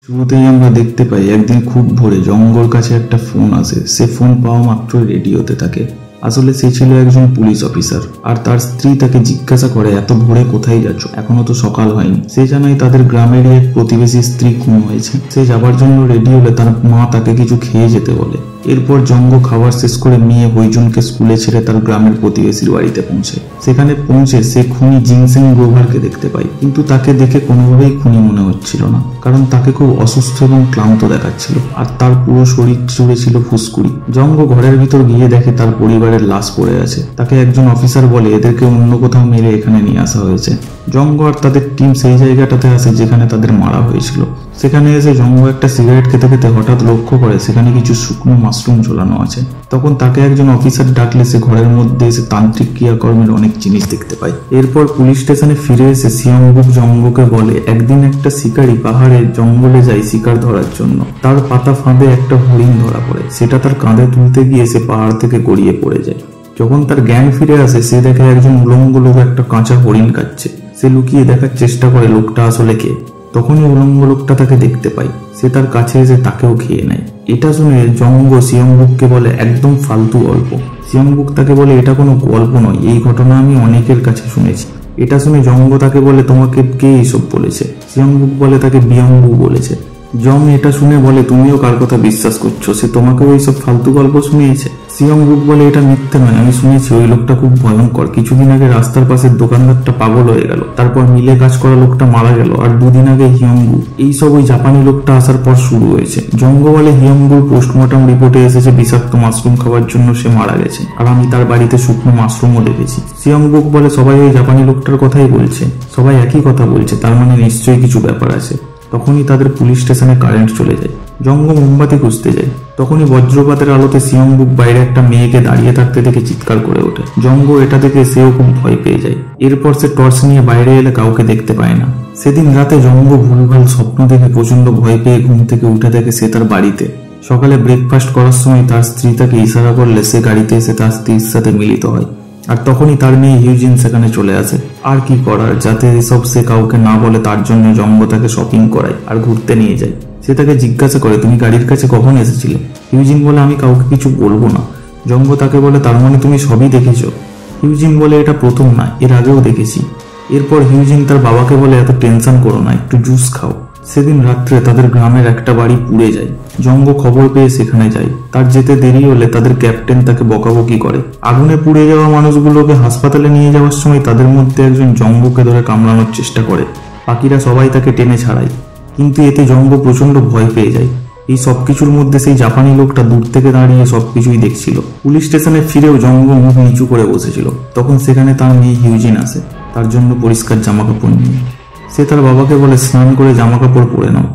শুরুতেই আমরা দেখতে পাই একদিন খুব ভোরে জঙ্গর কাছে একটা ফোন আসে। সে ফোন পাওয়া মাত্র রেডিওতে থাকে। আসলে সে ছিল একজন পুলিশ অফিসার, আর তার স্ত্রী তাকে জিজ্ঞাসা করে এত ভোরে কোথায় যাচ্ছ, এখনো তো সকাল হয়নি। সে জানায় তাদের গ্রামেরই এক প্রতিবেশী স্ত্রী খুন হয়েছে। সে যাবার জন্য রেডি হলে তার মা তাকে কিছু খেয়ে যেতে বলে। এরপর জঙ্গ খাবার শেষ করে মেয়ে হইজুনকে স্কুলে ছেড়ে তার গ্রামের প্রতিবেশীর বাড়িতে পৌঁছে। সেখানে পৌঁছে সে খুনি জিনসেং গ্রোভারকে দেখতে পায়, কিন্তু তাকে দেখে কোনোভাবেই খুনি মনে হচ্ছিল না, কারণ তাকে খুব অসুস্থ এবং ক্লান্ত দেখাচ্ছিল, আর তার পুরো শরীর জুড়ে ছিল ফুসকুড়ি। জঙ্গ ঘরের ভিতর গিয়ে দেখে তার পরিবারের লাশ পড়ে আছে। তাকে একজন অফিসার বলে এদেরকে অন্য কোথাও মেরে এখানে নিয়ে আসা হয়েছে। জঙ্গ আর তাদের টিম সেই জায়গাটাতে আসে যেখানে তাদের মারা হয়েছিল। সেখানে এসে জঙ্গ একটা সিগারেট খেতে খেতে হঠাৎ লক্ষ্য করে সেখানে কিছু শুকনো মাশরুম ঝোলানো আছে। তখন তাকে একজন অফিসার ডাকলে সে ঘরের মধ্যে এসে তান্ত্রিক ক্রিয়াকর্মের অনেক জিনিস দেখতে পায়। এরপর পুলিশ স্টেশনে ফিরে এসে সিয়ংবুক জঙ্গকে বলে একদিন একটা শিকারী পাহাড়ে জঙ্গলে যায় শিকার ধরার জন্য। তার পাতা ফাঁদে একটা হরিণ ধরা পড়ে। সেটা তার কাঁধে তুলতে গিয়ে সে পাহাড় থেকে গড়িয়ে পড়ে যায়। যখন তার জ্ঞান ফিরে আসে সে দেখে একজন উলঙ্গ লোক একটা কাঁচা হরিণ কাটছে। সে লুকিয়ে দেখার চেষ্টা করে লোকটা আসলে কে। তখনই উলঙ্গ লোকটা তাকে দেখতে পায়। সে তার কাছে এসে তাকেও খেয়ে নেয়। এটা শুনে জঙ্গ সিয়ংবুককে বলে একদম ফালতু গল্প। সিয়ংবুক তাকে বলে এটা কোনো গল্প নয়, এই ঘটনা আমি অনেকের কাছে শুনেছি। এটা শুনে জঙ্গ তাকে বলে তোমাকে কে এইসব বলেছে? সিয়ংবুক বলে তাকে বিয়ংবু বলেছে। জং এটা শুনে বলে তুমিও কার কথা বিশ্বাস করছো? সে তোমাকেও এইসব ফালতু গল্প শুনিয়েছে? সিয়ংবুক বলে এটা মিথ্যে নয়, আমি শুনেছি ওই লোকটা খুব ভয়ঙ্কর। কিছুদিন আগে রাস্তার পাশের দোকানদারটা পাগল হয়ে গেল, তারপর মিলে কাজ করা লোকটা মারা গেল, আর দুদিন আগে হিয়ংবু এইসব ওই জাপানি লোকটা আসার পর শুরু হয়েছে। জঙ্গ বলে হিয়ংবুর পোস্টমর্টম রিপোর্টে এসেছে বিষাক্ত মাশরুম খাওয়ার জন্য সে মারা গেছে, আর আমি তার বাড়িতে শুকনো মাশরুমও দেখেছি। সিয়ংবুক বলে সবাই ওই জাপানি লোকটার কথাই বলছে, সবাই একই কথা বলছে, তার মানে নিশ্চয়ই কিছু ব্যাপার আছে। তখনই তাদের পুলিশ স্টেশনে কারেন্ট চলে যায়। জঙ্গ মোমবাতি খুঁজতে যায়। তখনই বজ্রপাতের আলোতে সিয়ংবুক বাইরে একটা মেয়েকে দাঁড়িয়ে থাকতে দেখে চিৎকার করে ওঠে। জঙ্গ এটা দেখে সেও খুব ভয় পেয়ে যায়। এরপর সে টর্চ নিয়ে বাইরে এলে কাউকে দেখতে পায় না। সেদিন রাতে জঙ্গ ভুলভাল স্বপ্ন দেখে প্রচন্ড ভয় পেয়ে ঘুম থেকে উঠে দেখে সে তার বাড়িতে। সকালে ব্রেকফাস্ট করার সময় তার স্ত্রী তাকে ইশারা করলে সে গাড়িতে এসে তার স্ত্রীর সাথে মিলিত হয়, আর তখনই তার মেয়ে হিউজিন সেখানে চলে আসে। আর কি করার, যাতে এসব সে কাউকে না বলে তার জন্য জঙ্গ তাকে শপিং করায় আর ঘুরতে নিয়ে যায়। সে তাকে জিজ্ঞাসা করে তুমি গাড়ির কাছে কখন এসেছিলে? হিউজিন বলে আমি কাউকে কিছু বলবো না। জঙ্গ তাকে বলে তার মানে তুমি সবই দেখেছো? হিউজিন বলে এটা প্রথম না, এর আগেও দেখেছি। এরপর হিউজিন তার বাবাকে বলে এত টেনশন করো না, একটু জুস খাও। সেদিন রাত্রে তাদের গ্রামের একটা বাড়ি পুড়ে যায়। জঙ্গ খবর পেয়ে সেখানে যায়। তার যেতে দেরি হলে তাদের ক্যাপ্টেন তাকে বকাবকি করে। আগুনে পুড়ে যাওয়া মানুষগুলোকে হাসপাতালে নিয়ে যাওয়ার সময় তাদের মধ্যে একজন জঙ্গকে ধরে কামড়ানোর চেষ্টা করে। বাকিরা সবাই তাকে টেনে ছাড়ায়, কিন্তু এতে জঙ্গ প্রচন্ড ভয় পেয়ে যায়। এই সবকিছুর মধ্যে সেই জাপানি লোকটা দূর থেকে দাঁড়িয়ে সবকিছুই দেখছিল। পুলিশ স্টেশনে ফিরেও জঙ্গ মুখ নিচু করে বসেছিল। তখন সেখানে তার মেয়ে হিউজিন আসে, তার জন্য পরিষ্কার জামা কাপড় নিয়ে। সে তার বাবাকে বলে স্নান করে জামা কাপড় পরে নাও।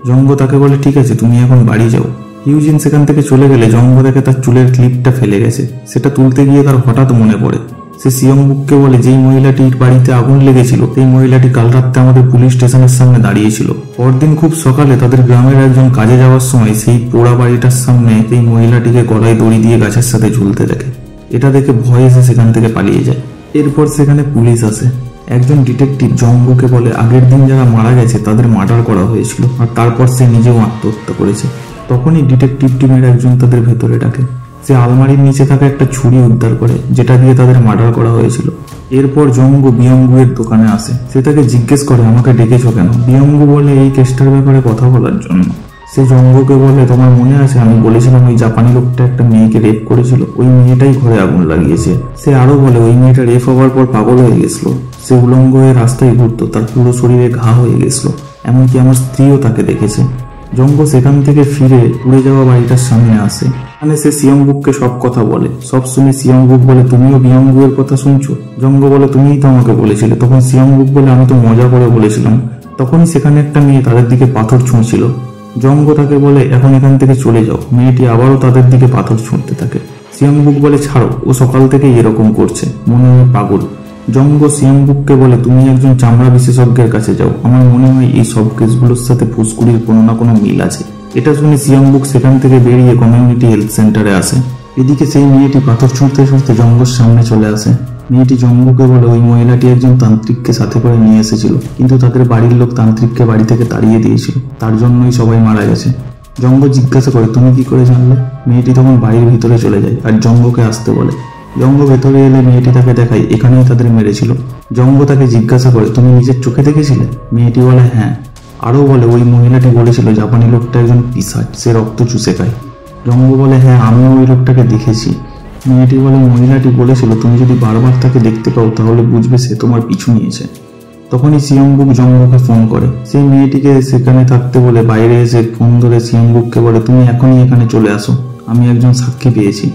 জঙ্গ তাকে বলে ঠিক আছে, তুমি এখন বাড়ি যাও। হিউজিন সেখান থেকে চলে গেলে জঙ্গ দেখে তার চুলের ক্লিপটা ফেলে গেছে। সেটা তুলতে গিয়ে তার হঠাৎ মনে পড়ে। সে সিয়ংবুককে বলে যেই মহিলাটির বাড়িতে আগুন লেগেছিল সেই মহিলাটি কাল রাত্রে আমাদের পুলিশ স্টেশনের সামনে দাঁড়িয়েছিল। পরদিন খুব সকালে তাদের গ্রামের একজন কাজে যাওয়ার সময় সেই পোড়া বাড়িটার সামনে সেই মহিলাটিকে গলায় দড়ি দিয়ে গাছের সাথে ঝুলতে দেখে। এটা দেখে ভয় এসে সেখান থেকে পালিয়ে যায়। এরপর সেখানে পুলিশ আসে। একজন ডিটেকটিভ জঙ্গকে বলে আগের দিন যারা মারা গেছে তাদের মার্ডার করা হয়েছিল, আর তারপর সে নিজেও আত্মহত্যা করেছে। তখনই ডিটেকটিভ টিমের একজন তাদের ভেতরে ডাকে। সে আলমারির নিচে থাকা একটা ছুরি উদ্ধার করে, যেটা দিয়ে তাদের মার্ডার করা হয়েছিল। এরপর জঙ্গ বিয়ংগুয়ের দোকানে আসে। সে তাকে জিজ্ঞেস করে আমাকে ডেকেছো কেন? বিয়ংগু বলে এই কেসটার ব্যাপারে কথা বলার জন্য। সে জঙ্গকে বলে তোমার মনে আছে আমি বলেছিলাম ওই জাপানি লোকটা একটা মেয়েকে রেপ করেছিল, ওই মেয়েটাই ঘরে আগুন লাগিয়েছে। সে আরো বলে ওই মেয়েটা রেপ হওয়ার পর পাগল হয়ে গেছিল। সে উলঙ্গ হয়ে রাস্তায় ঘুরতো, তার পুরো শরীরে ঘা হয়ে গেছিল, এমনকি আমার স্ত্রীও তাকে দেখেছে। জঙ্গ সেখান থেকে ফিরে পুড়ে যাওয়া বাড়িটার সামনে আসে। মানে সে সিয়ংবুককে সব কথা বলে। সব শুনে সিয়ংবুক বলে তুমিও বিয়ংগুয়ের কথা শুনছো? জঙ্গ বলে তুমিই তো আমাকে বলেছিলে। তখন সিয়ংবুক বলে আমি তো মজা করে বলেছিলাম। তখনই সেখানে একটা মেয়ে তাদের দিকে পাথর ছুঁড়ছিল। জঙ্গ তাকে বলে এখন এখান থেকে চলে যাও। মেয়েটি আবারও তাদের দিকে পাথর ছুঁড়তে থাকে। সিয়ংবুক বলে ছাড়ো, ও সকাল থেকেই এরকম করছে, মনে হয় পাগল। জঙ্গ সিয়ংবুককে বলে তুমি একজন চামড়া বিশেষজ্ঞের কাছে যাও, আমার মনে হয় এই সব কেসগুলোর সাথে ফুসকুড়ির কোনো না কোনো মিল আছে। এটা শুনে সিয়ংবুক সেখান থেকে বেরিয়ে কমিউনিটি হেলথ সেন্টারে আসে। এদিকে সেই মেয়েটি পাথর ছুঁড়তে ছুঁড়তে জঙ্গর সামনে চলে আসে। মেয়েটি জঙ্গকে বলে ওই মহিলাটি একজন তান্ত্রিককে সাথে করে নিয়ে এসেছিল, কিন্তু তাদের বাড়ির লোক তান্ত্রিককে বাড়ি থেকে তাড়িয়ে দিয়েছিল, তার জন্যই সবাই মারা গেছে। জঙ্গ জিজ্ঞাসা করে তুমি কি করে জানলে? মেয়েটি তখন বাড়ির ভিতরে চলে যায় আর জঙ্গকে আসতে বলে। জঙ্গ ভেতরে এলে মেয়েটি তাকে দেখায় এখানেই তাদের মেরেছিল। জঙ্গ তাকে জিজ্ঞাসা করে তুমি নিজের চোখে দেখেছিলে? মেয়েটি বলে হ্যাঁ। আরও বলে ওই মহিলাটি বলেছিল জাপানি লোকটা একজন পিশাচ, সে রক্ত চুষে খায়। জঙ্গ বলে হ্যাঁ আমিও ওই লোকটাকে দেখেছি। মেয়েটি বলে মহিলাটি বলেছিল তুমি যদি বারবার তাকে দেখতে পাও তাহলে বুঝবে সে তোমার পিছু নিয়েছে। তখনই সিয়ংবুক জঙ্গকে ফোন করে, সেই মেয়েটিকে সেখানে থাকতে বলে বাইরে এসে ফোন ধরে সিয়ংবুককে বলে তুমি এখনই এখানে চলে আসো, আমি একজন সাক্ষী পেয়েছি।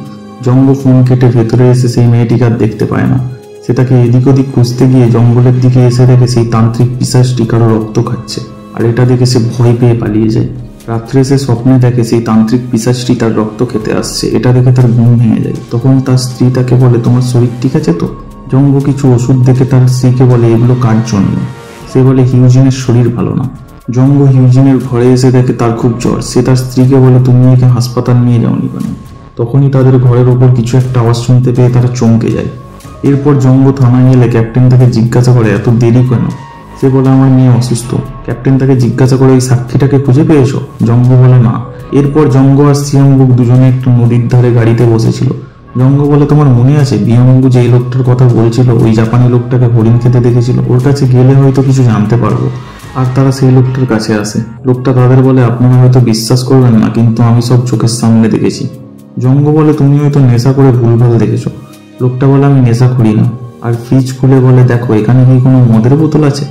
জঙ্গ ফোন কেটে ভেতরে এসে সেই মেয়েটিকে আর দেখতে পায় না। সে তাকে এদিক ওদিক খুঁজতে গিয়ে জঙ্গলের দিকে এসে দেখে সেই তান্ত্রিক পিশাচটি কারো রক্ত খাচ্ছে, আর এটা দেখে সে ভয় পেয়ে পালিয়ে যায়। রাত্রে সে স্বপ্নে দেখে সেই তান্ত্রিক পিশাচটি তার রক্ত খেতে আসছে, এটা দেখে তার ঘুম ভেঙে যায়। তখন তার স্ত্রী তাকে বলে তোমার শরীর ঠিক আছে তো? জঙ্গ কিছু ওষুধ দেখে তার স্ত্রীকে বলে এগুলো কার জন্য? সে বলে হিউজিনের শরীর ভালো না। জঙ্গ হিউজিনের ঘরে এসে দেখে তার খুব জ্বর। সে তার স্ত্রীকে বলে তুমি একে হাসপাতাল নিয়ে যাওনি কেন? তখনই তাদের ঘরের ওপর কিছু একটা আওয়াজ শুনতে পেয়ে তারা চমকে যায়। এরপর জঙ্গ থানায় এলে ক্যাপ্টেন তাকে জিজ্ঞাসা করে এত দেরি কেন? সে বলে আমার মেয়ে অসুস্থ। ক্যাপ্টেন তাকে জিজ্ঞাসা করে এই সাক্ষীটাকে খুঁজে পেয়েছো? জঙ্গ বলে না। এরপর জঙ্গ আর সিয়ংবুক দুজনে একটু নদীর ধারে গাড়িতে বসেছিল। জঙ্গ বলে তোমার মনে আছে বিয়ঙ্গু যে লোকটার কথা বলছিল ওই জাপানি লোকটাকে হরিণ খেতে দেখেছিল? ওর কাছে গেলে হয়তো কিছু জানতে পারবো। আর তারা সেই লোকটার কাছে আসে। লোকটা তাদের বলে আপনারা হয়তো বিশ্বাস করবেন না, কিন্তু আমি সব চোখের সামনে দেখেছি। জঙ্গ বলে তুমি হয়তো নেশা করে ভুলভাল দেখেছো। লোকটা বলে আমি নেশা করি না। আর ফ্রিজ খুলে বলে দেখো এখানে কি কোনো মদের বোতল আছে?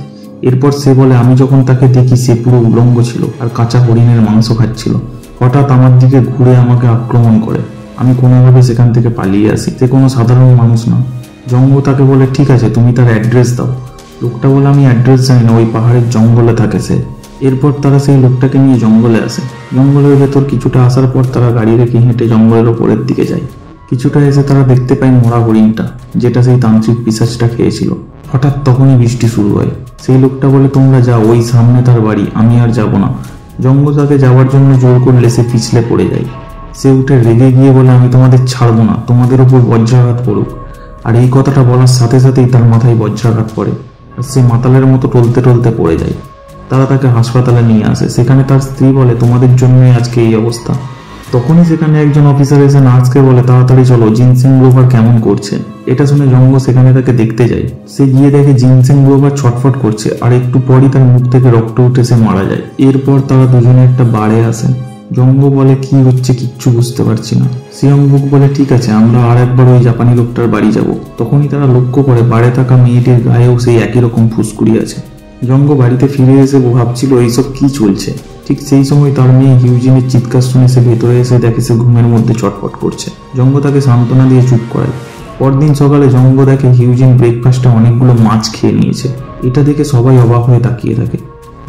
এরপর সে বলে আমি যখন তাকে দেখি সে পুরো উলঙ্গ ছিল আর কাঁচা হরিণের মাংস খাচ্ছিল। হঠাৎ আমার দিকে ঘুরে আমাকে আক্রমণ করে। আমি কোনোভাবে সেখান থেকে পালিয়ে আসি। সে কোনো সাধারণ মানুষ না। জঙ্গ তাকে বলে ঠিক আছে তুমি তার অ্যাড্রেস দাও। লোকটা বলে আমি অ্যাড্রেস জানি না, ওই পাহাড়ের জঙ্গলে থাকে সে। এরপর তারা সেই লোকটাকে নিয়ে জঙ্গলে আসে। জঙ্গলের ভেতর কিছুটা আসার পর তারা গাড়ি রেখে হেঁটে জঙ্গলের ওপরের দিকে যায়। কিছুটা এসে তারা দেখতে পায় মরা হরিণটা, যেটা সেই তান্ত্রিক পিশাচটা খেয়েছিল। হঠাৎ তখনই বৃষ্টি শুরু হয়। সেই লোকটা বলে তোমরা যাও, ওই সামনে তার বাড়ি, আমি আর যাব না। জঙ্গ তাকে যাওয়ার জন্য জোর করলে সে পিছলে পড়ে যায়। সে উঠে রেগে গিয়ে বলে আমি তোমাদের ছাড়বো না, তোমাদের ওপর বজ্রাঘাত পড়ুক। আর এই কথাটা বলার সাথে সাথেই তার মাথায় বজ্রাঘাত পড়ে আর সে মাতালের মতো টলতে টলতে পড়ে যায়। তারা তাকে হাসপাতালে নিয়ে আসে। সেখানে তার স্ত্রী বলে তোমাদের জন্যই আজকে এই অবস্থা। তখনই সেখানে একজন অফিসার এসে নার্সকে বলে তাড়াতাড়ি চলো, জিনসেং গ্লোভার কেমন করছে। এটা শুনে জঙ্গ সেখানে তাকে দেখতে যায়। সে গিয়ে দেখে জিনসেং গ্লোভার ছটফট করছে আর একটু পরই তার মুখ থেকে রক্ত উঠে সে মারা যায়। এরপর তারা দুজনে একটা বারে আসে। জঙ্গ বলে কি হচ্ছে কিচ্ছু বুঝতে পারছি না। সিয়ংবুক বলে ঠিক আছে আমরা আর একবার ওই জাপানি লোকটার বাড়ি যাব। তখনই তারা লক্ষ্য করে বাড়ে থাকা মেয়েটির গায়েও সেই একই রকম ফুসকুড়ি আছে। জঙ্গ বাড়িতে ফিরে এসে ভাবছিল এইসব কি চলছে। ঠিক সেই সময় তার মেয়ে হিউজিনের চিৎকার শুনে সে ভেতরে এসে দেখে সে ঘুমের মধ্যে চটপট করছে। জঙ্গ তাকে সান্ত্বনা দিয়ে চুপ করায়। পরদিন সকালে জঙ্গ দেখে হিউজিন ব্রেকফাস্টে অনেকগুলো মাছ খেয়ে নিয়েছে। এটা দেখে সবাই অবাক হয়ে তাকিয়ে থাকে।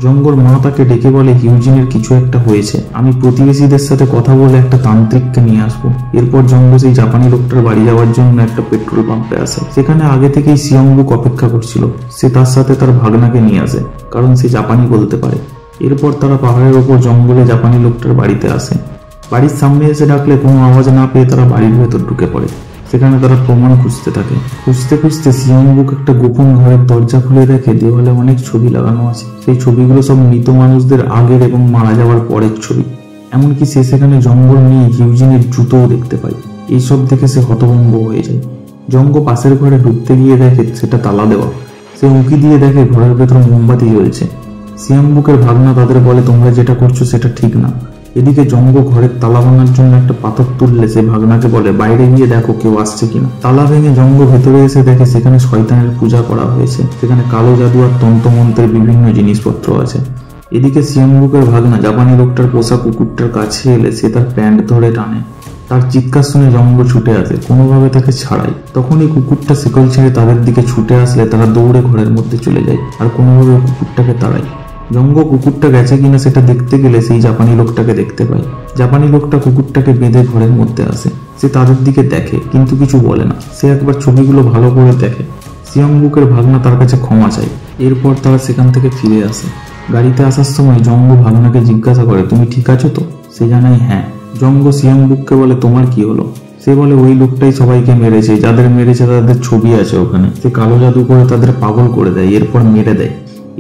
জঙ্গর মা তাকে ডেকে বলে হিউজিনের কিছু একটা হয়েছে, আমি প্রতিবেশীদের সাথে কথা বলে একটা তান্ত্রিককে নিয়ে আসবো। এরপর জঙ্গ সেই জাপানি লোকটার বাড়ি যাওয়ার জন্য একটা পেট্রোল পাম্পে আসে। সেখানে আগে থেকেই সিয়ংবুক অপেক্ষা করছিল। সে তার সাথে তার ভাগনাকে নিয়ে আসে, কারণ সে জাপানি বলতে পারে। এরপর তারা পাহাড়ের ওপর জঙ্গলে জাপানি লোকটার বাড়িতে আসে। বাড়ির সামনে এসে ডাকলে কোনো আওয়াজ না পেয়ে তারা বাড়ির ভেতর ঢুকে পড়ে। সেখানে তারা প্রমাণ খুঁজতে থাকে। খুঁজতে খুঁজতে সিয়ংবুক একটা গোপন ঘরের দরজা খুলে দেখে দেওয়ালে অনেক ছবি লাগানো আছে। সেই ছবিগুলো সব মৃত মানুষদের আগের এবং মারা যাওয়ার পরের ছবি। এমনকি সে সেখানে জঙ্গল নিয়ে হিউজিনের জুতোও দেখতে পায়। এইসব দেখে সে হতভম্ব হয়ে যায়। জঙ্গ পাশের ঘরে ঢুকতে গিয়ে দেখে সেটা তালা দেওয়া। সে উঁকি দিয়ে দেখে ঘরের ভেতর মোমবাতি জ্বলছে। সিয়ংবুকের ভাগনা তাদের বলে তোমরা যেটা করছো সেটা ঠিক না। এদিকে জঙ্গ ঘরের তালা ভাঙার জন্য একটা পাথর তুললে সে ভাগনাকে বলে বাইরে গিয়ে দেখো কেউ আসছে কিনা। তালা ভেঙে জঙ্গ ভেতরে এসে দেখে সেখানে শয়তানের পূজা করা হয়েছে। সেখানে কালো জাদু আর তন্ত্রমন্ত্রের বিভিন্ন জিনিসপত্র আছে। এদিকে সিয়ংবুকের ভাগনা জাপানি লোকটার পোষা কুকুরটার কাছে এলে সে তার প্যান্ট ধরে টানে। তার চিৎকার শুনে জঙ্গ ছুটে আসে, কোনোভাবে তাকে ছাড়ায়। তখনই কুকুরটা শিকল ছেড়ে তাদের দিকে ছুটে আসলে তারা দৌড়ে ঘরের মধ্যে চলে যায় আর কোনোভাবে কুকুরটাকে তাড়ায়। জঙ্গ কুকুরটা গেছে কিনা সেটা দেখতে গেলে সেই জাপানি লোকটাকে দেখতে পায়। জাপানি লোকটা কুকুরটাকে বেঁধে ঘরের মধ্যে আসে। সে তাদের দিকে দেখে কিন্তু কিছু বলে না। সে একবার ছবিগুলো ভালো করে দেখে। সিয়ংবুকের ভাগনা তার কাছে ক্ষমা চায়। এরপর তারা সেখান থেকে ফিরে আসে। গাড়িতে আসার সময় জঙ্গ ভাগনাকে জিজ্ঞাসা করে তুমি ঠিক আছো তো? সে জানায় হ্যাঁ। জঙ্গ সিয়ংবুককে বলে তোমার কি হলো? সে বলে ওই লোকটাই সবাইকে মেরেছে, যাদের মেরেছে তাদের ছবি আছে ওখানে। সে কালো জাদু করে তাদের পাগল করে দেয়, এরপর মেরে দেয়।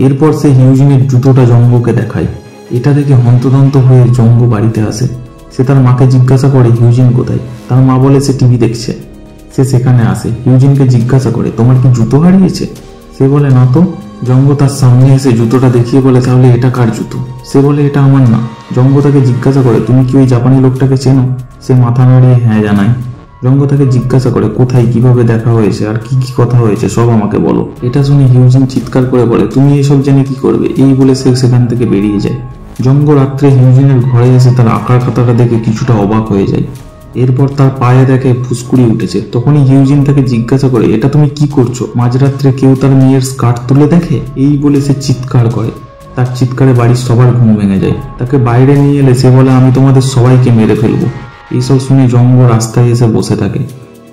এরপর সে হিউজিনের জুতোটা জঙ্গকে দেখায়। এটা দেখে হন্তদন্ত হয়ে জঙ্গ বাড়িতে আসে। সে তার মাকে জিজ্ঞাসা করে হিউজিন কোথায়। তার মা বলে সে টিভি দেখছে। সে সেখানে আসে, হিউজিনকে জিজ্ঞাসা করে তোমার কি জুতো হারিয়েছে? সে বলে না তো। জঙ্গ তার সামনে এসে জুতোটা দেখিয়ে বলে তাহলে এটা কার জুতো? সে বলে এটা আমার না। জঙ্গ তাকে জিজ্ঞাসা করে তুমি কি ওই জাপানি লোকটাকে চেনো? সে মাথা নাড়িয়ে হ্যাঁ জানায়। জঙ্গ তাকে জিজ্ঞাসা করে কোথায়, কিভাবে দেখা হয়েছে আর কি কি কথা হয়েছে সব আমাকে বলো। এটা শুনে হিউজিন চিৎকার করে বলে তুমি এসব জেনে কি করবে? এই বলে সে সেখান থেকে বেরিয়ে যায়। জঙ্গ রাত্রে হিউজিনের ঘরে এসে তার আঁকার খাতাটা দেখে কিছুটা অবাক হয়ে যায়। এরপর তার পায়ে দেখে ফুসকুড়ি উঠেছে। তখনই হিউজিন তাকে জিজ্ঞাসা করে এটা তুমি কি করছো? মাঝরাত্রে কেউ তার মেয়ের স্কার্ট তুলে দেখে? এই বলে সে চিৎকার করে। তার চিৎকারে বাড়ির সবার ঘুম ভেঙে যায়। তাকে বাইরে নিয়ে এলে সে বলে আমি তোমাদের সবাইকে মেরে ফেলবো। এইসব শুনে জঙ্গ রাস্তায় এসে বসে থাকে।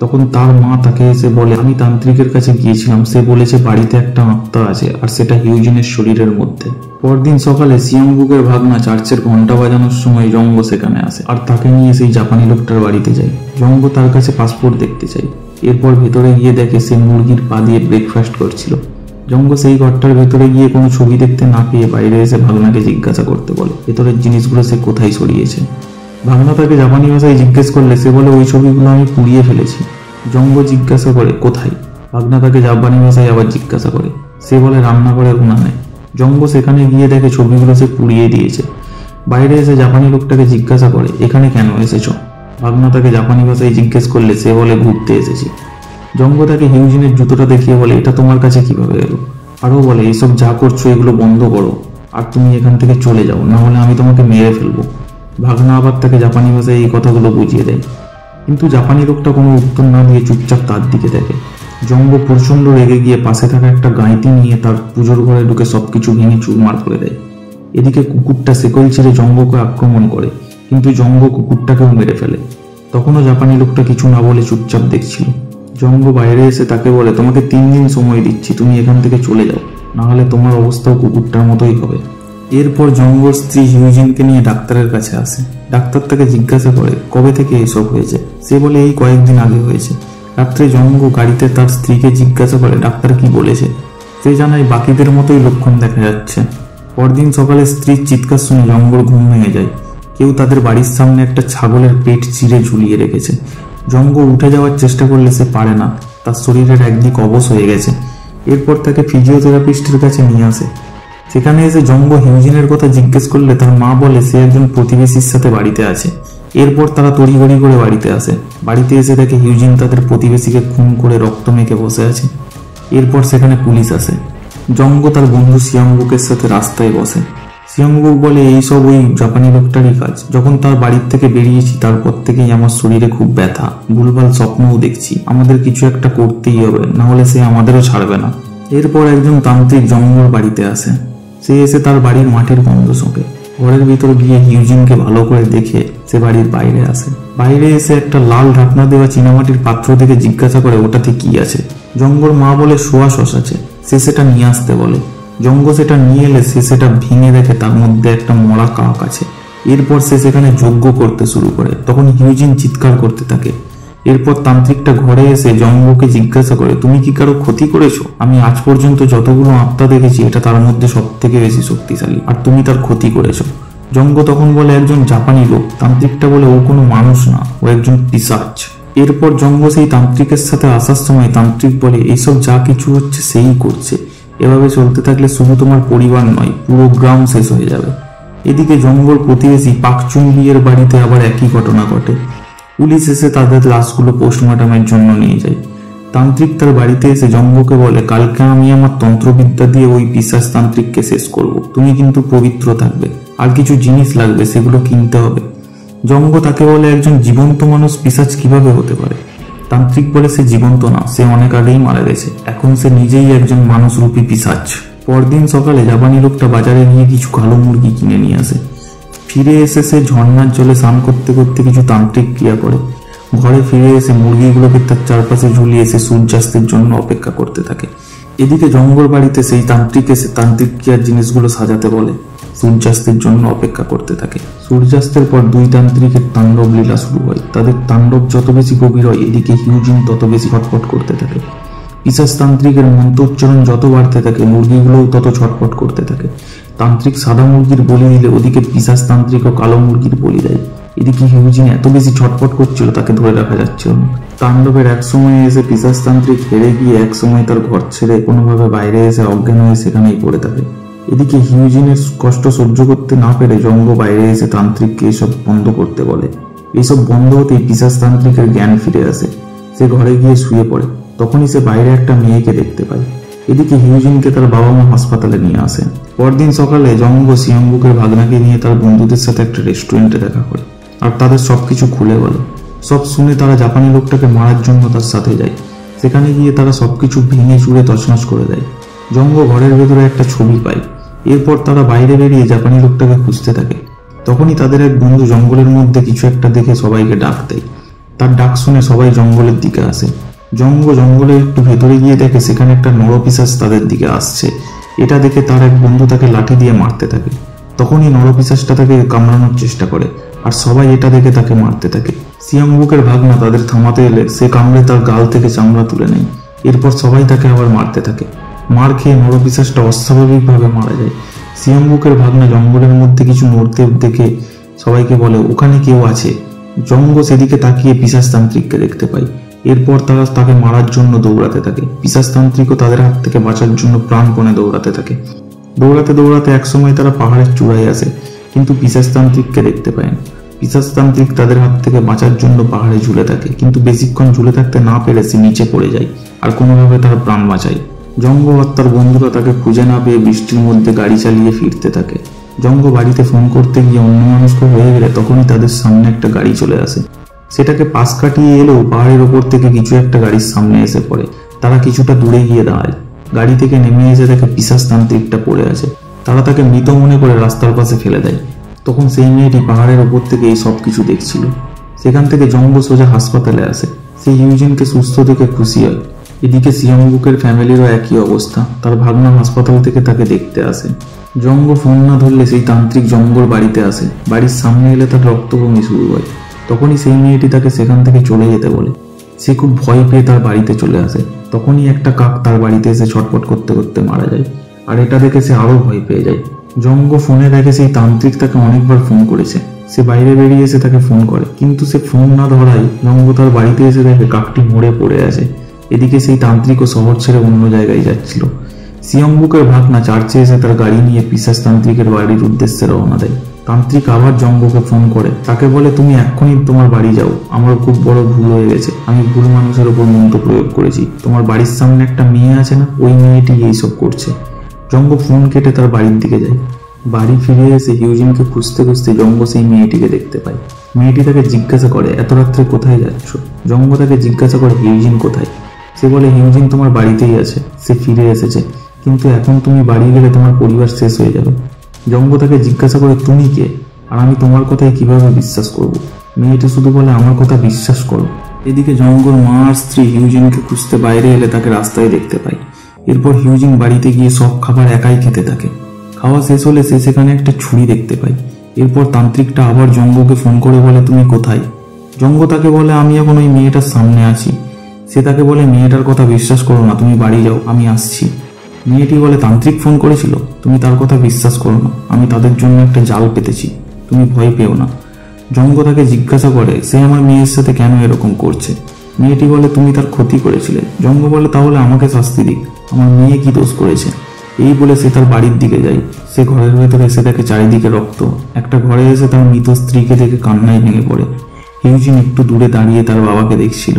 তখন তার মা তাকে এসে বলে আমি তান্ত্রিকের কাছে গিয়েছিলাম, সে বলেছে বাড়িতে একটা আত্মা আছে আর সেটা হিউজিনের শরীরের মধ্যে। পরদিন সকালে সিয়ংবুকের ভাগনা চার্চের ঘন্টা বাজানোর সময় জঙ্গ সেখানে আসে আর তাকে নিয়ে সেই জাপানি লোকটার বাড়িতে যায়। জঙ্গ তার কাছে পাসপোর্ট দেখতে চাই। এরপর ভেতরে গিয়ে দেখে সে মুরগির পা দিয়ে ব্রেকফাস্ট করছিল। জঙ্গ সেই ঘরটার ভেতরে গিয়ে কোনো ছবি দেখতে না পেয়ে বাইরে এসে ভাগনাকে জিজ্ঞাসা করতে বলে ভেতরের জিনিসগুলো সে কোথায় সরিয়েছে। ভাগনা তাকে জাপানি ভাষায় জিজ্ঞেস করলে সে বলে ওই ছবিগুলো আমি পুড়িয়ে ফেলেছি। জঙ্গ জিজ্ঞাসা করে কোথায়? ভাগনা তাকে জাপানি ভাষায় আবার জিজ্ঞাসা করে। সে বলে রান্নাঘরের উনানে। জঙ্গ সেখানে গিয়ে দেখে ছবিগুলো সে পুড়িয়ে দিয়েছে। বাইরে এসে জাপানি লোকটাকে জিজ্ঞাসা করে এখানে কেন এসেছো? ভাগনা তাকে জাপানি ভাষায় জিজ্ঞেস করলে সে বলে ঘুরতে এসেছি। জঙ্গ তাকে হিউজিনের জুতোটা দেখিয়ে বলে এটা তোমার কাছে কিভাবে এলো? আরও বলে এইসব যা করছো এগুলো বন্ধ করো আর তুমি এখান থেকে চলে যাও, না হলে আমি তোমাকে মেরে ফেলবো। ভাগনা আবার তাকে জাপানি ভাষায় এই কথাগুলো বুঝিয়ে দেয়। কিন্তু জাপানি লোকটা কোনো উত্তর না দিয়ে চুপচাপ তার দিকে দেখে। জঙ্গ প্রচণ্ড রেগে গিয়ে পাশে থাকা একটা গাঁইতি নিয়ে তার পুজোর ঘরে ঢুকে সবকিছু ভেঙে চুরমার করে দেয়। এদিকে কুকুরটা শেকল ছেড়ে জঙ্গকে আক্রমণ করে, কিন্তু জঙ্গ কুকুরটাকেও মেরে ফেলে। তখনও জাপানি লোকটা কিছু না বলে চুপচাপ দেখছিল। জঙ্গ বাইরে এসে তাকে বলে তোমাকে 3 দিন সময় দিচ্ছি, তুমি এখান থেকে চলে যাও, না হলে তোমার অবস্থাও কুকুরটার মতোই হবে। এরপর জঙ্গর স্ত্রী হিউজিনকে নিয়ে ডাক্তারের কাছে আসে। ডাক্তার তাকে জিজ্ঞাসা করে কবে থেকে এসব হয়েছে? সে বলে এই কয়েকদিন আগে হয়েছে। রাত্রে জঙ্গ গাড়িতে তার স্ত্রীকে জিজ্ঞাসা করে ডাক্তার কি বলেছে। সে জানায় বাকিদের মতোই লক্ষণ দেখা যাচ্ছে। পরদিন সকালে স্ত্রীর চিৎকার শুনে জঙ্গর ঘুম ভেঙে যায়। কেউ তাদের বাড়ির সামনে একটা ছাগলের পেট চিরে ঝুলিয়ে রেখেছে। জঙ্গ উঠে যাওয়ার চেষ্টা করলে সে পারে না, তার শরীরের একদিক অবশ হয়ে গেছে। এরপর তাকে ফিজিওথেরাপিস্টের কাছে নিয়ে আসে। সেখানে এসে জঙ্গ হিউজিনের কথা জিজ্ঞেস করলে তার মা বলে সে একজন প্রতিবেশীর সাথে বাড়িতে আছে। এরপর তারা তড়িঘড়ি করে বাড়িতে আসে। বাড়িতে এসে দেখে হিউজিন তাদের প্রতিবেশীকে খুন করে রক্ত মেখে বসে আছে। এরপর সেখানে পুলিশ আসে। জঙ্গ তার বন্ধু সিয়ংবুকের সাথে রাস্তায় বসে। সিয়ংবুক বলে এইসব ওই জাপানি লোকটারই কাজ। যখন তার বাড়ির থেকে বেরিয়েছি তারপর থেকেই আমার শরীরে খুব ব্যথা, ভুলভাল স্বপ্নও দেখছি। আমাদের কিছু একটা করতেই হবে, না হলে সে আমাদেরও ছাড়বে না। এরপর একজন তান্ত্রিক জঙ্গর বাড়িতে আসে। সে এসে তার বাড়ির মাটির গন্ধ শোঁকে। ঘরের ভিতর গিয়ে হিউজিনকে ভালো করে দেখে সে বাড়ির বাইরে আসে। বাইরে এসে একটা লাল ঢাকনা দেওয়া চীনামাটির পাত্র থেকে জিজ্ঞাসা করে ওটাতে কি আছে। জঙ্গর মা বলে সোয়া সস আছে। সে সেটা নিয়ে আসতে বলে। জঙ্গ সেটা নিয়ে এলে সে সেটা ভেঙে দেখে তার মধ্যে একটা মরা কাক আছে। এরপর সে সেখানে যজ্ঞ করতে শুরু করে। তখন হিউজিন চিৎকার করতে থাকে। এরপর তান্ত্রিকটা ঘরে এসে জঙ্গকে জিজ্ঞাসা করে তুমি কি কারো ক্ষতি করেছো? আমি আজ পর্যন্ত যতগুলো আত্মা দেখেছি এটা তার মধ্যে সব থেকে বেশি শক্তিশালী, আর তুমি তার ক্ষতি করেছো। জঙ্গ তখন বলে একজন জাপানি লোক। তান্ত্রিকটা বলে ও কোনো মানুষ না, ও একজন পিশাচ। এরপর জঙ্গ সেই তান্ত্রিকের সাথে আসার সময় তান্ত্রিক বলে এইসব যা কিছু হচ্ছে সেই করছে, এভাবে চলতে থাকলে শুধু তোমার পরিবার নয় পুরো গ্রাম শেষ হয়ে যাবে। এদিকে জঙ্গল প্রতিবেশী পাকচুংলিয়ের বাড়িতে আবার একই ঘটনা ঘটে। পুলিশ এসে তাদের লাশগুলো পোস্টমর্টমের জন্য নিয়ে যায়। তান্ত্রিক তার বাড়িতে এসে জঙ্গকে বলে কালকে আমি আমার তন্ত্রবিদ্যা দিয়ে ওই পিশাচ তান্ত্রিককে শেষ করব, তুমি কিন্তু পবিত্র থাকবে, আর কিছু জিনিস লাগবে সেগুলো কিনতে হবে। জঙ্গ তাকে বলে একজন জীবন্ত মানুষ পিশাচ কিভাবে হতে পারে? তান্ত্রিক বলে সে জীবন্ত না, সে অনেক আগেই মারা গেছে, এখন সে নিজেই একজন মানুষরূপী পিশাচ। পরদিন সকালে জাপানি লোকটা বাজারে গিয়ে কিছু কালো মুরগি কিনে নিয়ে আসে। ফিরে এসে সে ঝর্ণার জলে স্নান করতে করতে কিছু তান্ত্রিক ক্রিয়া করে। ঘরে ফিরে এসে মুরগিগুলোকে তার চারপাশে ঝুলিয়ে সে সূর্যাস্তের জন্য অপেক্ষা করতে থাকে। এদিকে জঙ্গল বাড়িতে সেই তান্ত্রিক এসে তান্ত্রিক আর জিনিসগুলো সাজাতে বলে। সূর্যাস্তের জন্য অপেক্ষা করতে থাকে। সূর্যাস্তের পর দুই তান্ত্রিকের তাণ্ডব লীলা শুরু হয়। তাদের তাণ্ডব যত বেশি গভীর হয়, এদিকে হিউজিন তত বেশি ছটফট করতে থাকে। পিশাচ তান্ত্রিকের মন্ত্র উচ্চারণ যত বাড়তে থাকে, মুরগিগুলোও তত ছটফট করতে থাকে। তান্ত্রিক সাদা মুরগির বলি দিলে ওদিকে পিশাচ তান্ত্রিকও কালো মুরগির বলি দেয়। এদিকে হিউজিন এত বেশি ছটফট করছিল তাকে ধরে রাখা যাচ্ছিল না। তাণ্ডবের এক সময় এসে পিশাচ তান্ত্রিক হেরে গিয়ে এক সময় তার ঘর ছেড়ে কোনোভাবে বাইরে এসে অজ্ঞান হয়ে সেখানেই পড়ে থাকে। এদিকে হিউজিনের কষ্ট সহ্য করতে না পেরে জঙ্গ বাইরে এসে তান্ত্রিককে এসব বন্ধ করতে বলে। এইসব বন্ধ হতেই পিশাচ তান্ত্রিকের জ্ঞান ফিরে আসে। সে ঘরে গিয়ে শুয়ে পড়ে। তখনই সে বাইরে একটা মেয়েকে দেখতে পায়। এদিকে হিউজিনকে তার বাবা মা হাসপাতালে নিয়ে আসেন। পরদিন সকালে জঙ্গ সিয়ংবুকের ভাগনাকে নিয়ে তার বন্ধুদের সাথে একটা রেস্টুরেন্টে দেখা করে আর তাদের সবকিছু খুলে বলে। সব শুনে তারা জাপানি লোকটাকে মারার জন্য তার সাথে যায়। সেখানে গিয়ে তারা সবকিছু ভেঙে চুড়ে তছনছ করে দেয়। জঙ্গ ঘরের ভেতরে একটা ছবি পায়। এরপর তারা বাইরে বেরিয়ে জাপানি লোকটাকে খুঁজতে থাকে। তখনই তাদের এক বন্ধু জঙ্গলের মধ্যে কিছু একটা দেখে সবাইকে ডাক দেয়। তার ডাক শুনে সবাই জঙ্গলের দিকে আসে। জঙ্গলের একটু ভেতরে গিয়ে দেখে সেখানে একটা নরপিশাচ তাদের দিকে আসছে। এটা দেখে তার এক বন্ধু তাকে লাঠি দিয়ে মারতে থাকে। তখনই নরপিশাচটা তাকে কামড়ানোর চেষ্টা করে আর সবাই এটা দেখে তাকে মারতে থাকে। সিয়ংবুকের ভাগনা তাদের থামাতে এলে সে কামড়ে তার গাল থেকে চামড়া তুলে নেয়। এরপর সবাই তাকে আবার মারতে থাকে। মার খেয়ে নরপিশাচটা অস্বাভাবিকভাবে মারা যায়। সিয়ংবুকের ভাগনা জঙ্গলের মধ্যে কিছু নড়তে দেখে সবাইকে বলে ওখানে কেউ আছে। জঙ্গ সেদিকে তাকিয়ে পিশাচ তান্ত্রিককে দেখতে পায়। এরপর তারা তাকে মারার জন্য দৌড়াতে থাকে। পিশাচ তান্ত্রিকও তাদের হাত থেকে বাঁচার জন্য প্রাণপণে দৌড়াতে থাকে। দৌড়াতে দৌড়াতে একসময় তারা পাহাড়ের চূড়ায় আসে, কিন্তু পিশাচ তান্ত্রিককে দেখতে পায় না। পিশাচ তান্ত্রিক তাদের হাত থেকে বাঁচার জন্য পাহাড়ে ঝুলে থাকে, কিন্তু বেশিক্ষণ ঝুলে থাকতে না পেরে সে নিচে পড়ে যায় আর কোনোভাবে তার প্রাণ বাঁচায়। জঙ্গ আর তার বন্ধুরা তাকে খুঁজে না পেয়ে বৃষ্টির মধ্যে গাড়ি চালিয়ে ফিরতে থাকে। জঙ্গ বাড়িতে ফোন করতে গিয়ে অন্যমনস্ক হয়ে গেলে তখনই তাদের সামনে একটা গাড়ি চলে আসে। সেটাকে পাশ কাটিয়ে এলেও পাহাড়ের ওপর থেকে কিছু একটা গাড়ির সামনে এসে পড়ে। তারা কিছুটা দূরে গিয়ে দাঁড়ায়। গাড়ি থেকে নেমে এসে দেখে পিশাচ তান্ত্রিকটা পড়ে আছে। তারা তাকে মৃত মনে করে রাস্তার পাশে ফেলে দেয়। তখন সেই মেয়েটি পাহাড়ের ওপর থেকে এই সব কিছু দেখছিল। সেখান থেকে জঙ্গ সোজা হাসপাতালে আসে। সে হিউজিনকে সুস্থ দেখে খুশি হয়। এদিকে সিয়ংবুকের ফ্যামিলিরও একই অবস্থা। তার ভাগনা হাসপাতাল থেকে তাকে দেখতে আসে। জঙ্গ ফোন না ধরলে সেই তান্ত্রিক জঙ্গর বাড়িতে আসে। বাড়ির সামনে এলে তার রক্তবমি শুরু হয়। তখনই সেই মেয়েটি তাকে সেখান থেকে চলে যেতে বলে। সে খুব ভয় পেয়ে তার বাড়িতে চলে আসে। তখনই একটা কাক তার বাড়িতে এসে ছটফট করতে করতে মারা যায়। আর এটা দেখে সে আরো ভয় পেয়ে যায়। জঙ্গ ফোনে দেখে সেই তান্ত্রিক তাকে অনেকবার ফোন করেছে। সে বাইরে বেরিয়ে এসে তাকে ফোন করে, কিন্তু সে ফোন না ধরায় জঙ্গ তার বাড়িতে এসে দেখে কাকটি মরে পড়ে আছে। এদিকে সেই তান্ত্রিকও শহর ছেড়ে অন্য জায়গায় যাচ্ছিল। সিয়ংবুকের ভাগনা চার্চে এসে তার গাড়ি নিয়ে পিশাচ তান্ত্রিকের বাড়ির উদ্দেশ্যে রওনা দেয়। তান্ত্রিক আবার জঙ্গকে ফোন করে, তাকে বলে তুমি এক্ষুনি তোমার বাড়ি যাও। আমার খুব বড় ভুল হয়ে গেছে। আমি ভুল মানুষের উপর মন্ত্র প্রয়োগ করেছি। তোমার বাড়ির সামনে একটা মেয়ে আছে না, ওই মেয়েটি এইসব করছে। জঙ্গ ফোন কেটে তার বাড়ির দিকে যায়। বাড়ি ফিরে এসে হিউজিনকে খুঁজতে খুঁজতে জঙ্গ সেই মেয়েটিকে দেখতে পায়। মেয়েটি তাকে জিজ্ঞাসা করে এত রাত্রে কোথায় যাচ্ছ। জঙ্গ তাকে জিজ্ঞাসা করে হিউজিন কোথায়। সে বলে হিউজিন তোমার বাড়িতেই আছে, সে ফিরে এসেছে, কিন্তু এখন তুমি বাড়ি গেলে তোমার পরিবার শেষ হয়ে যাবে। জঙ্গ তাকে জিজ্ঞাসা করে তুমি কে, আর আমি তোমার কথায় কিভাবে বিশ্বাস করব। মেয়েটি শুধু বলে আমার কথা বিশ্বাস করো। এদিকে জঙ্গর মা আর স্ত্রী হিউজিনকে খুঁজতে বাইরে এলে তাকে রাস্তায় দেখতে পায়। এরপর হিউজিন বাড়িতে গিয়ে সব খাবার একাই খেতে থাকে। খাওয়া শেষ হলে সে সেখানে একটা ছুরি দেখতে পায়। এরপর তান্ত্রিকটা আবার জঙ্গকে ফোন করে বলে তুমি কোথায়। জঙ্গ তাকে বলে আমি এখন ওই মেয়েটার সামনে আছি। সে তাকে বলে মেয়েটার কথা বিশ্বাস করো না, তুমি বাড়ি যাও, আমি আসছি। মেয়েটি বলে তান্ত্রিক ফোন করেছিল, তুমি তার কথা বিশ্বাস করো না, আমি তাদের জন্য একটা জাল পেতেছি, তুমি ভয় পেও না। জঙ্গ তাকে জিজ্ঞাসা করে সে আমার মেয়ের সাথে কেন এরকম করছে। মেয়েটি বলে তুমি তার ক্ষতি করেছিলে। জঙ্গ বলে তাহলে আমাকে শাস্তি দিক, আমার মেয়ে কি দোষ করেছে। এই বলে সে তার বাড়ির দিকে যায়। সে ঘরের ভেতরে এসে দেখে চারিদিকে রক্ত। একটা ঘরে এসে তার মৃত স্ত্রীকে দেখে কান্নায় ভেঙে পড়ে। হিউজিন একটু দূরে দাঁড়িয়ে তার বাবাকে দেখছিল।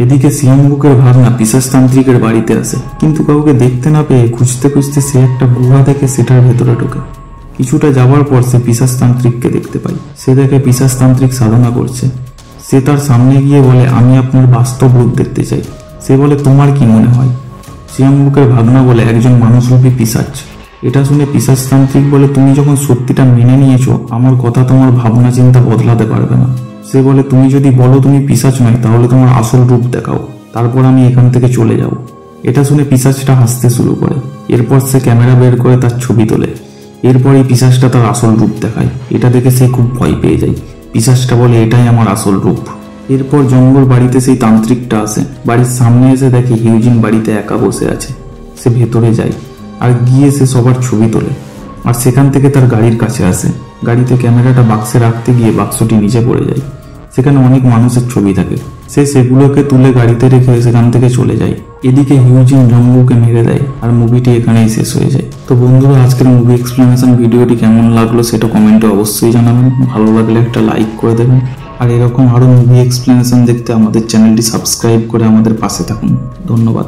এদিকে সিয়ংবুকের ভাগনা পিশাচ তান্ত্রিকের বাড়িতে আসে, কিন্তু কাউকে দেখতে না পেয়ে খুঁজতে খুঁজতে সে একটা গুহা দেখে সেটার ভেতরে ঢোকে। কিছুটা যাওয়ার পর সে পিশাচ তান্ত্রিককে দেখতে পায়। সে দেখে পিশাচ তান্ত্রিক সাধনা করছে। সে তার সামনে গিয়ে বলে আমি আপনার বাস্তব রূপ দেখতে চাই। সে বলে তোমার কি মনে হয়। সিয়ংবুকের ভাগনা বলে একজন মানুষরূপী পিশাচ। এটা শুনে পিশাচ তান্ত্রিক বলে তুমি যখন সত্যিটা মেনে নিয়েছো, আমার কথা তোমার ভাবনা চিন্তা বদলাতে পারবে না। সে বলে তুমি যদি বলো তুমি পিশাচ নয়, তাহলে তোমার আসল রূপ দেখাও, তারপর আমি এখান থেকে চলে যাব। এটা শুনে পিশাচটা হাসতে শুরু করে। এরপর সে ক্যামেরা বের করে তার ছবি তোলে। এরপর এই পিশাচটা তার আসল রূপ দেখায়। এটা দেখে সে খুব ভয় পেয়ে যায়। পিশাচটা বলে, এটাই আমার আসল রূপ। এরপর জঙ্গল বাড়িতে সেই তান্ত্রিকটা আসে। বাড়ির সামনে এসে দেখে হিউজিন বাড়িতে একা বসে আছে। সে ভেতরে যায় আর গিয়ে সে সবার ছবি তোলে আর সেখান থেকে তার গাড়ির কাছে আসে। গাড়িতে ক্যামেরাটা বাক্সে রাখতে গিয়ে বাক্সটি নিচে পড়ে যায়। সেখানে অনেক মানুষের ছবি থাকে। সে সেগুলোকে তুলে গাড়িতে রেখে সেখান থেকে চলে যায়। এদিকে হিউজিন জঙ্গুকে মেরে দেয় আর মুভিটি এখানেই শেষ হয়ে যায়। তো বন্ধুরা, আজকের মুভি এক্সপ্লেনেশন ভিডিওটি কেমন লাগলো সেটা কমেন্টে অবশ্যই জানাবেন। ভালো লাগলে একটা লাইক করে দেবেন আর এরকম আরো মুভি এক্সপ্লেনেশন দেখতে আমাদের চ্যানেলটি সাবস্ক্রাইব করে আমাদের পাশে থাকুন। ধন্যবাদ।